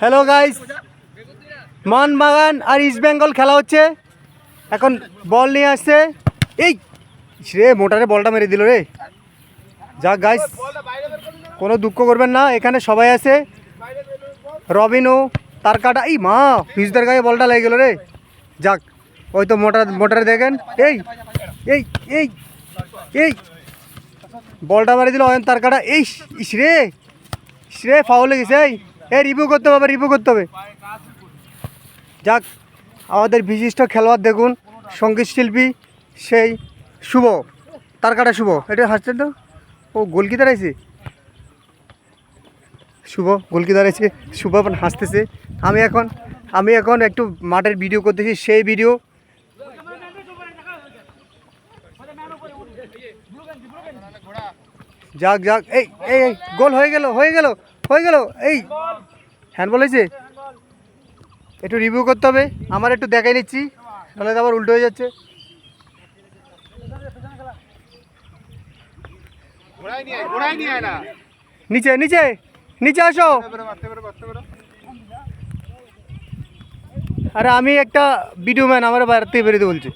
Hello guys, Mohun Bagan আর east Bengal খেলা হচ্ছে। এখন বল নিয়ে আসছে। এই রে মোটারে বলটা মেরে দিল রে। যাক গাইস, কোনো দুঃখ করবেন না, এখানে সবাই আছে। রবিনও তার কাটা, এই মা ফিউজদের গায়ে বলটা লেগে গেল রে। যাক, ওই তো মোটারে দেখেন। এই এই এই এই বলটা মারি দিল অয়ন তার কাটা। এই ইসরে ইসরে ফাউল হয়ে গেছে। এই রিভিউ করতে হবে, রিভিউ করতে হবে। যাক, আমাদের বিশিষ্ট খেলোয়াড় দেখুন, সঙ্গীত শিল্পী সেই শুভ, তার কাটা শুভ। এটা হাসছেন তো, ও গোলকি দাঁড়াইছে। শুভ গোলকি দাঁড়াইছে, শুভ এখন হাসতেছে। আমি এখন একটু মাঠের ভিডিও করতেছি, সেই ভিডিও। যাক যাক, এই এই গোল হয়ে গেল হয়ে গেল হয়ে গেল। এই হ্যান্ডবল হয়েছে, একটু রিভিউ করতে হবে। আমার একটু দেখাই নিচ্ছি, তাহলে তো আবার উল্টো হয়ে যাচ্ছে। নিচে নিচে নিচে আসো। আরে আমি একটা ভিডিও ম্যান, আমার বাইরে থেকে বেরোতে বলছে।